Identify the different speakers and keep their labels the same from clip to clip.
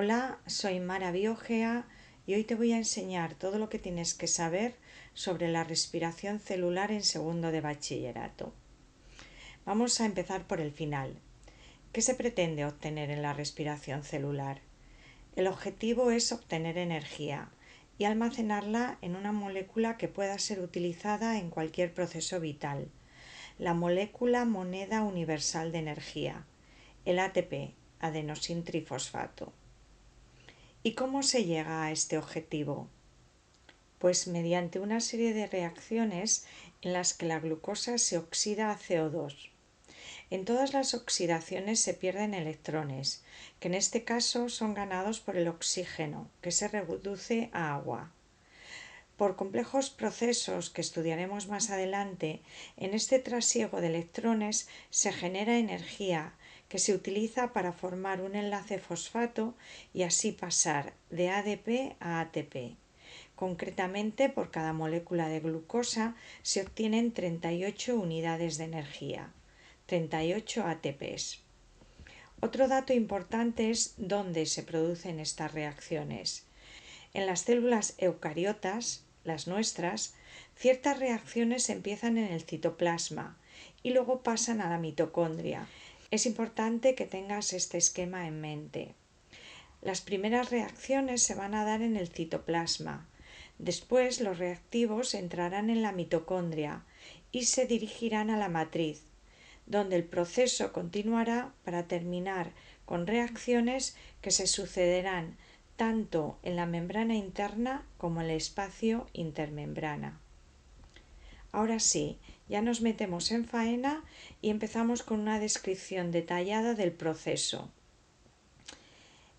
Speaker 1: Hola, soy Mara Biogea y hoy te voy a enseñar todo lo que tienes que saber sobre la respiración celular en segundo de bachillerato. Vamos a empezar por el final. ¿Qué se pretende obtener en la respiración celular? El objetivo es obtener energía y almacenarla en una molécula que pueda ser utilizada en cualquier proceso vital, la molécula moneda universal de energía, el ATP, adenosintrifosfato. ¿Y cómo se llega a este objetivo? Pues mediante una serie de reacciones en las que la glucosa se oxida a CO2. En todas las oxidaciones se pierden electrones, que en este caso son ganados por el oxígeno, que se reduce a agua. Por complejos procesos que estudiaremos más adelante, en este trasiego de electrones se genera energía que se utiliza para formar un enlace fosfato y así pasar de ADP a ATP. Concretamente, por cada molécula de glucosa se obtienen 38 unidades de energía, 38 ATPs. Otro dato importante es dónde se producen estas reacciones. En las células eucariotas, las nuestras, ciertas reacciones empiezan en el citoplasma y luego pasan a la mitocondria. Es importante que tengas este esquema en mente. Las primeras reacciones se van a dar en el citoplasma. Después los reactivos entrarán en la mitocondria y se dirigirán a la matriz, donde el proceso continuará para terminar con reacciones que se sucederán tanto en la membrana interna como en el espacio intermembrana. Ahora sí, ya nos metemos en faena y empezamos con una descripción detallada del proceso.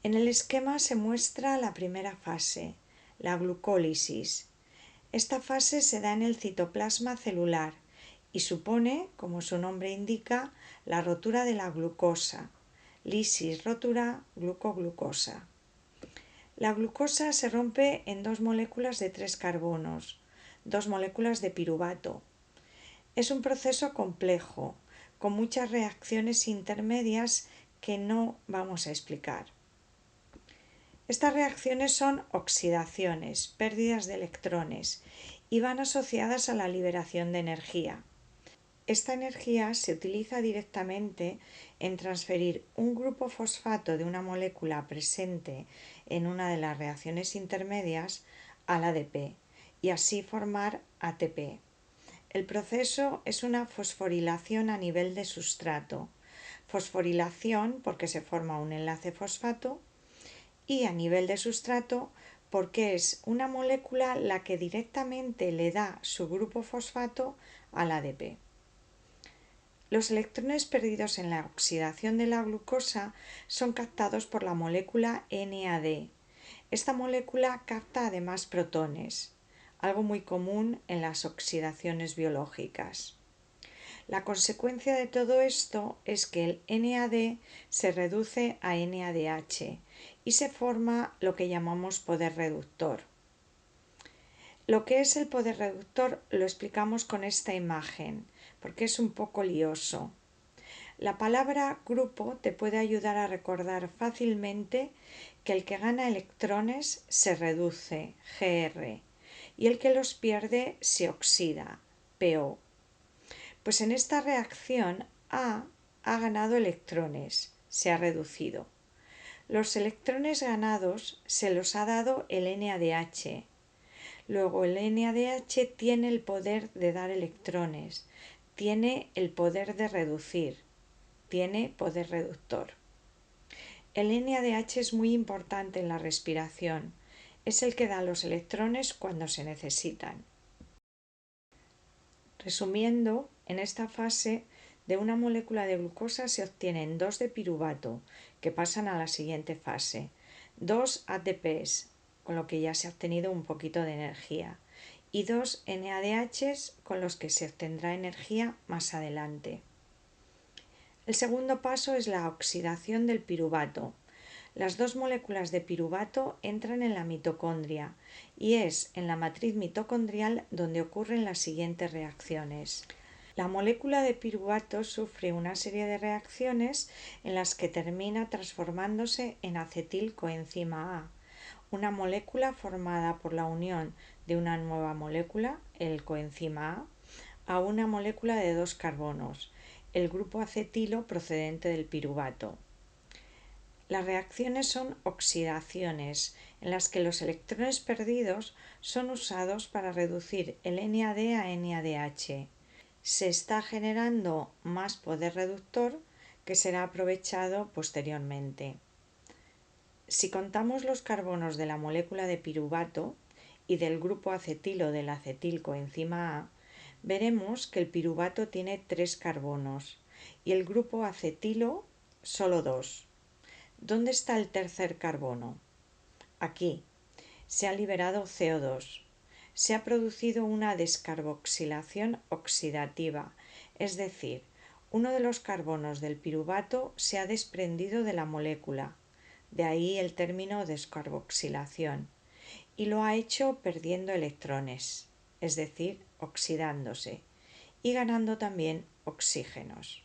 Speaker 1: En el esquema se muestra la primera fase, la glucólisis. Esta fase se da en el citoplasma celular y supone, como su nombre indica, la rotura de la glucosa. Lisis, rotura, glucoglucosa. La glucosa se rompe en dos moléculas de 3 carbonos, dos moléculas de piruvato. Es un proceso complejo, con muchas reacciones intermedias que no vamos a explicar. Estas reacciones son oxidaciones, pérdidas de electrones, y van asociadas a la liberación de energía. Esta energía se utiliza directamente en transferir un grupo fosfato de una molécula presente en una de las reacciones intermedias al ADP y así formar ATP. El proceso es una fosforilación a nivel de sustrato. Fosforilación porque se forma un enlace fosfato y a nivel de sustrato porque es una molécula la que directamente le da su grupo fosfato al ADP. Los electrones perdidos en la oxidación de la glucosa son captados por la molécula NAD. Esta molécula capta además protones, algo muy común en las oxidaciones biológicas. La consecuencia de todo esto es que el NAD se reduce a NADH y se forma lo que llamamos poder reductor. Lo que es el poder reductor lo explicamos con esta imagen, porque es un poco lioso. La palabra grupo te puede ayudar a recordar fácilmente que el que gana electrones se reduce, Gr, y el que los pierde se oxida, Po. Pues en esta reacción A ha ganado electrones, se ha reducido. Los electrones ganados se los ha dado el NADH. Luego el NADH tiene el poder de dar electrones, tiene el poder de reducir, tiene poder reductor. El NADH es muy importante en la respiración, es el que da los electrones cuando se necesitan. Resumiendo, en esta fase de una molécula de glucosa se obtienen 2 de piruvato, que pasan a la siguiente fase, 2 ATPs, con lo que ya se ha obtenido un poquito de energía, y 2 NADHs, con los que se obtendrá energía más adelante. El segundo paso es la oxidación del piruvato. Las dos moléculas de piruvato entran en la mitocondria y es en la matriz mitocondrial donde ocurren las siguientes reacciones. La molécula de piruvato sufre una serie de reacciones en las que termina transformándose en acetilcoenzima A, una molécula formada por la unión de una nueva molécula, el coenzima A una molécula de dos carbonos, el grupo acetilo procedente del piruvato. Las reacciones son oxidaciones, en las que los electrones perdidos son usados para reducir el NAD a NADH. Se está generando más poder reductor que será aprovechado posteriormente. Si contamos los carbonos de la molécula de piruvato y del grupo acetilo del acetilcoenzima A, veremos que el piruvato tiene 3 carbonos y el grupo acetilo solo 2. ¿Dónde está el tercer carbono? Aquí. Se ha liberado CO2. Se ha producido una descarboxilación oxidativa, es decir, uno de los carbonos del piruvato se ha desprendido de la molécula, de ahí el término descarboxilación, y lo ha hecho perdiendo electrones, es decir, oxidándose, y ganando también oxígenos.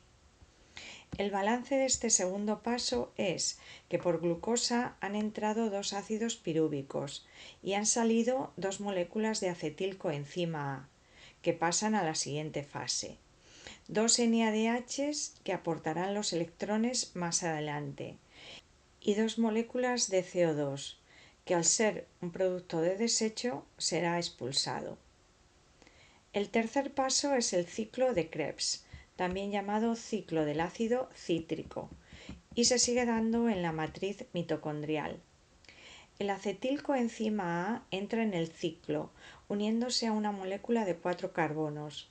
Speaker 1: El balance de este segundo paso es que por glucosa han entrado 2 ácidos pirúvicos y han salido 2 moléculas de acetilcoenzima A, que pasan a la siguiente fase. 2 NADHs que aportarán los electrones más adelante y 2 moléculas de CO2, que al ser un producto de desecho será expulsado. El tercer paso es el ciclo de Krebs, también llamado ciclo del ácido cítrico, y se sigue dando en la matriz mitocondrial. El acetilcoenzima A entra en el ciclo, uniéndose a una molécula de 4 carbonos.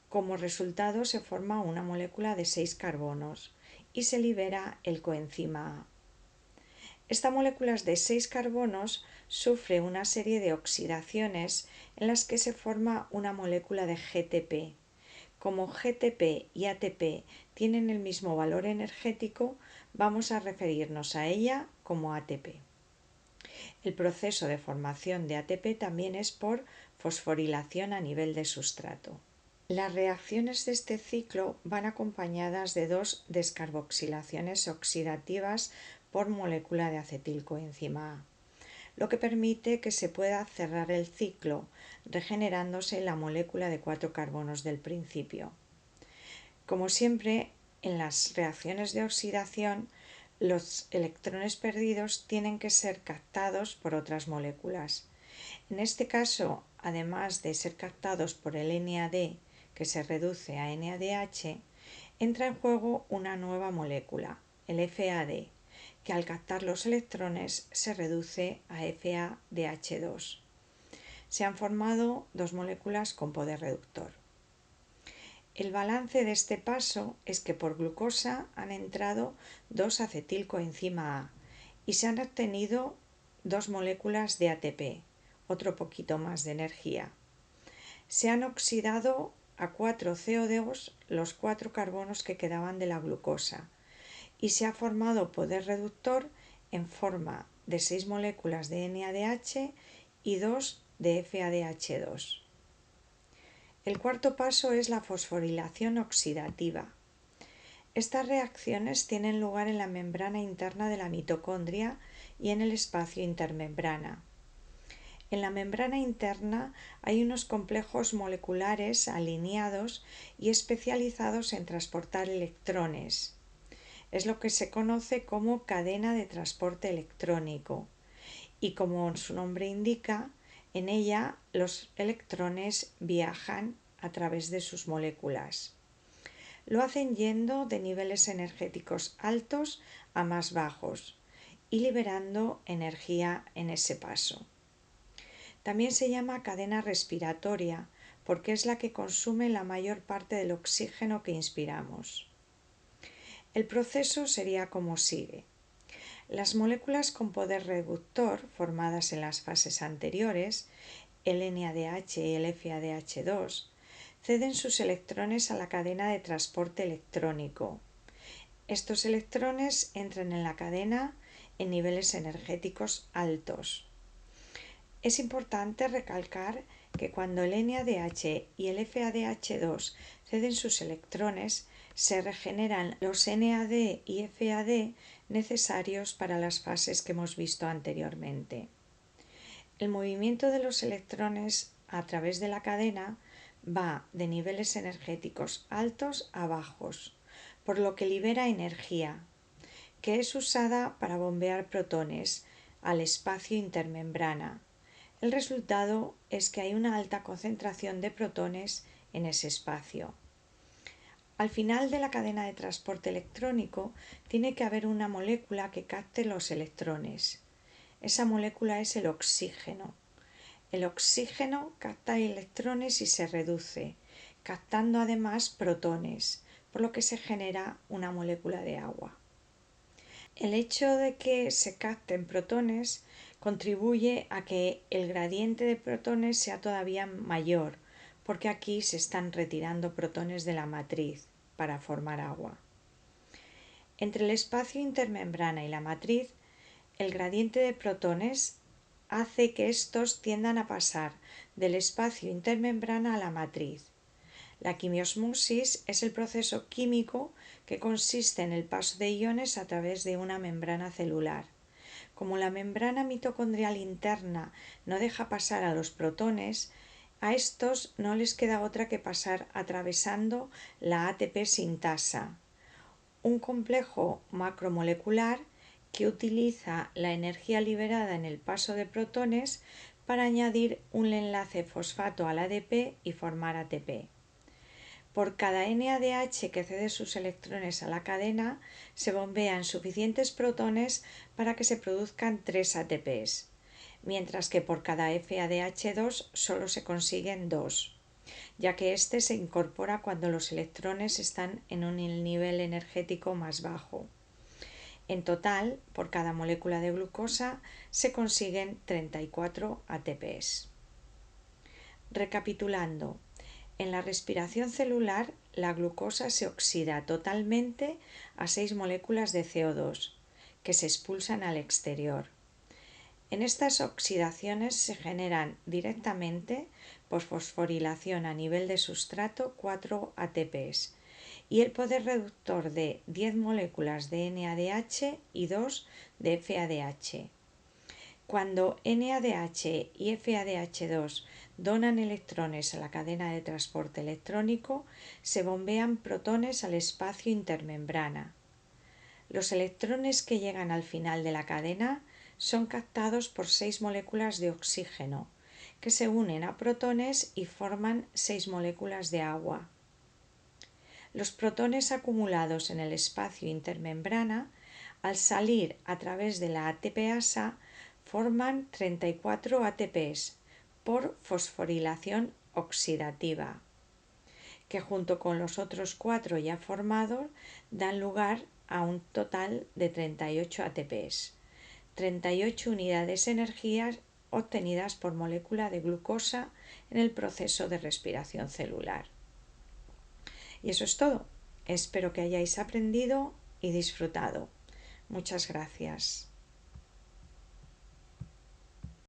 Speaker 1: Como resultado se forma una molécula de 6 carbonos y se libera el coenzima A. Esta molécula de 6 carbonos sufre una serie de oxidaciones en las que se forma una molécula de GTP. Como GTP y ATP tienen el mismo valor energético, vamos a referirnos a ella como ATP. El proceso de formación de ATP también es por fosforilación a nivel de sustrato. Las reacciones de este ciclo van acompañadas de 2 descarboxilaciones oxidativas por molécula de acetilcoenzima A, lo que permite que se pueda cerrar el ciclo, regenerándose la molécula de 4 carbonos del principio. Como siempre, en las reacciones de oxidación, los electrones perdidos tienen que ser captados por otras moléculas. En este caso, además de ser captados por el NAD, que se reduce a NADH, entra en juego una nueva molécula, el FAD, que al captar los electrones se reduce a FADH2. Se han formado 2 moléculas con poder reductor. El balance de este paso es que por glucosa han entrado 2 acetilcoenzima A y se han obtenido 2 moléculas de ATP, otro poquito más de energía. Se han oxidado a 4 CO2 los 4 carbonos que quedaban de la glucosa y se ha formado poder reductor en forma de 6 moléculas de NADH y 2 de FADH2. El cuarto paso es la fosforilación oxidativa. Estas reacciones tienen lugar en la membrana interna de la mitocondria y en el espacio intermembrana. En la membrana interna hay unos complejos moleculares alineados y especializados en transportar electrones. Es lo que se conoce como cadena de transporte electrónico y, como su nombre indica, en ella los electrones viajan a través de sus moléculas. Lo hacen yendo de niveles energéticos altos a más bajos y liberando energía en ese paso. También se llama cadena respiratoria porque es la que consume la mayor parte del oxígeno que inspiramos. El proceso sería como sigue. Las moléculas con poder reductor formadas en las fases anteriores, el NADH y el FADH2, ceden sus electrones a la cadena de transporte electrónico. Estos electrones entran en la cadena en niveles energéticos altos. Es importante recalcar que cuando el NADH y el FADH2 ceden sus electrones, se regeneran los NAD y FAD necesarios para las fases que hemos visto anteriormente. El movimiento de los electrones a través de la cadena va de niveles energéticos altos a bajos, por lo que libera energía, que es usada para bombear protones al espacio intermembrana. El resultado es que hay una alta concentración de protones en ese espacio. Al final de la cadena de transporte electrónico tiene que haber una molécula que capte los electrones. Esa molécula es el oxígeno. El oxígeno capta electrones y se reduce, captando además protones, por lo que se genera una molécula de agua. El hecho de que se capten protones contribuye a que el gradiente de protones sea todavía mayor, porque aquí se están retirando protones de la matriz para formar agua. Entre el espacio intermembrana y la matriz, el gradiente de protones hace que estos tiendan a pasar del espacio intermembrana a la matriz. La quimiosmosis es el proceso químico que consiste en el paso de iones a través de una membrana celular. Como la membrana mitocondrial interna no deja pasar a los protones, a estos no les queda otra que pasar atravesando la ATP sintasa, un complejo macromolecular que utiliza la energía liberada en el paso de protones para añadir un enlace fosfato al ADP y formar ATP. Por cada NADH que cede sus electrones a la cadena, se bombean suficientes protones para que se produzcan 3 ATPs, mientras que por cada FADH2 solo se consiguen 2, ya que este se incorpora cuando los electrones están en un nivel energético más bajo. En total, por cada molécula de glucosa se consiguen 34 ATPs. Recapitulando, en la respiración celular, la glucosa se oxida totalmente a 6 moléculas de CO2, que se expulsan al exterior. En estas oxidaciones se generan directamente, por fosforilación a nivel de sustrato, 4 ATPs y el poder reductor de 10 moléculas de NADH y 2 de FADH. Cuando NADH y FADH2 donan electrones a la cadena de transporte electrónico, se bombean protones al espacio intermembrana. Los electrones que llegan al final de la cadena son captados por 6 moléculas de oxígeno, que se unen a protones y forman 6 moléculas de agua. Los protones acumulados en el espacio intermembrana, al salir a través de la ATPasa, forman 34 ATPs por fosforilación oxidativa, que junto con los otros 4 ya formados dan lugar a un total de 38 ATPs, 38 unidades de energía obtenidas por molécula de glucosa en el proceso de respiración celular. Y eso es todo. Espero que hayáis aprendido y disfrutado. Muchas gracias.